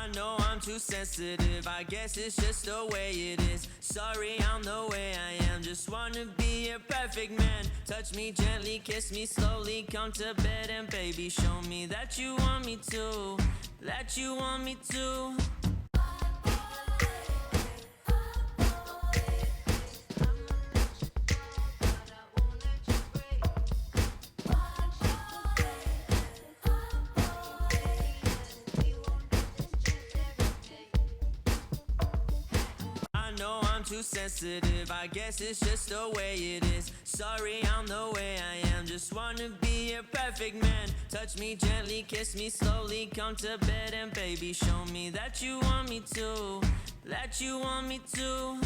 I know I'm too sensitive, I guess it's just the way it is. Sorry, I'm the way I am, just wanna be a perfect man. Touch me gently, kiss me slowly, come to bed and baby, show me that you want me to, that you want me to. Too sensitive, I guess it's just the way it is. Sorry, I'm the way I am, just wanna be a perfect man. Touch me gently, kiss me slowly, come to bed and baby, show me that you want me to, that you want me to.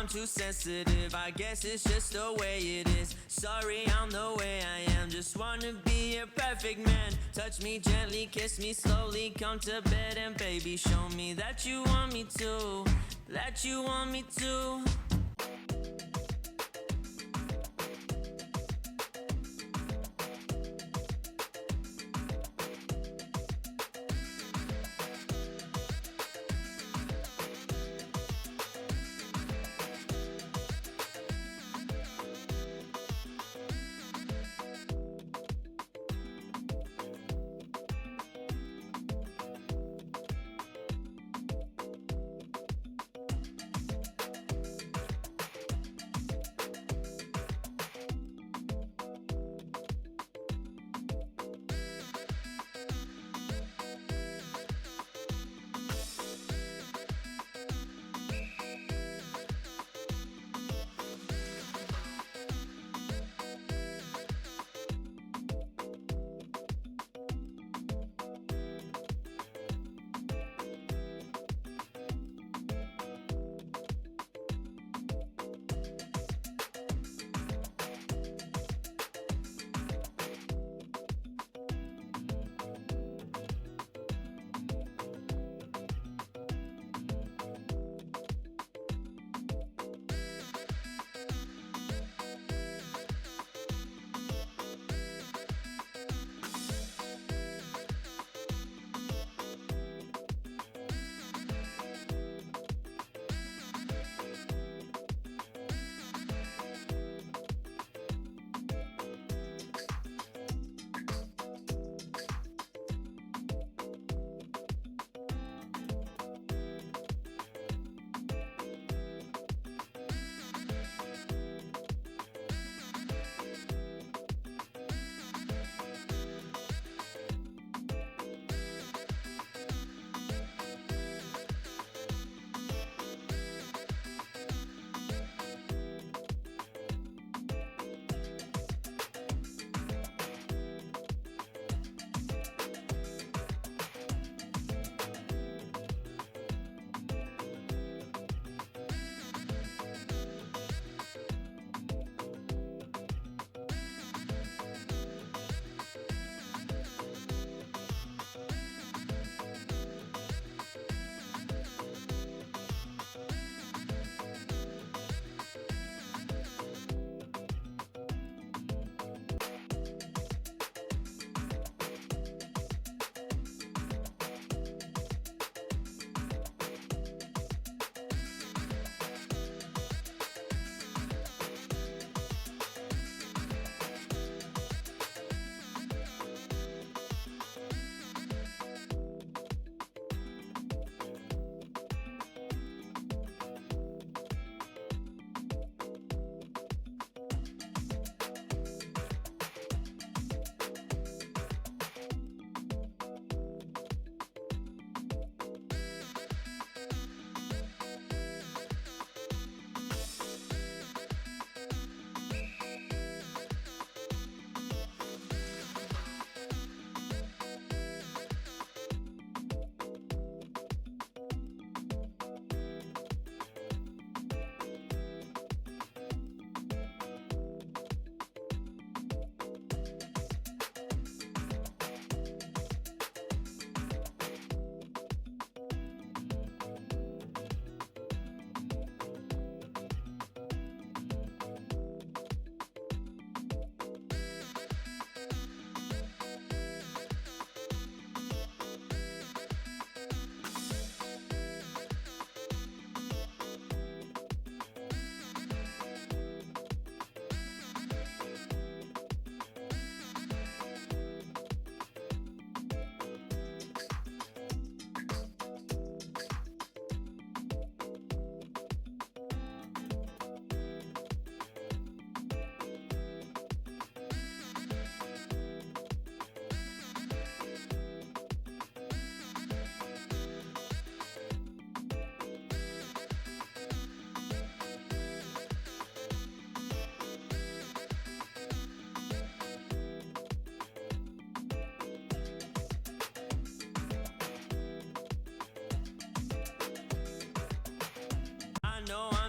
Too sensitive, I guess it's just the way it is. Sorry, I'm the way I am, just wanna be a perfect man. Touch me gently, kiss me slowly, come to bed and baby, show me that you want me to, that you want me to.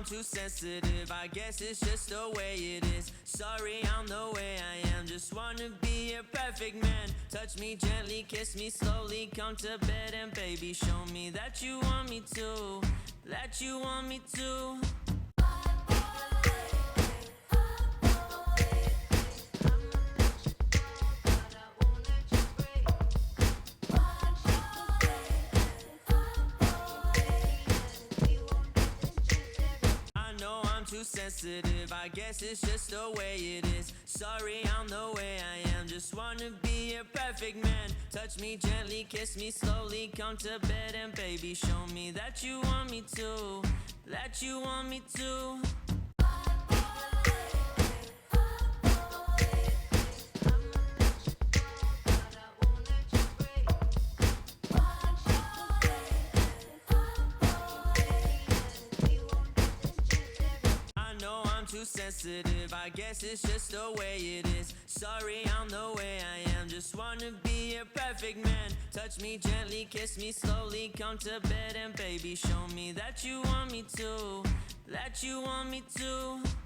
too sensitive, I guess it's just the way it is. Sorry, I'm the way I am, just wanna be a perfect man. Touch me gently, kiss me slowly, come to bed and baby, show me that you want me to, that you want me to. Too sensitive, I guess it's just the way it is. Sorry, I'm the way I am, just wanna be a perfect man. Touch me gently, kiss me slowly, come to bed and baby, show me that you want me to, that you want me to. Too sensitive, I guess it's just the way it is. Sorry, I'm the way I am, just wanna be a perfect man. Touch me gently, kiss me slowly, come to bed and baby, show me that you want me to, that you want me to.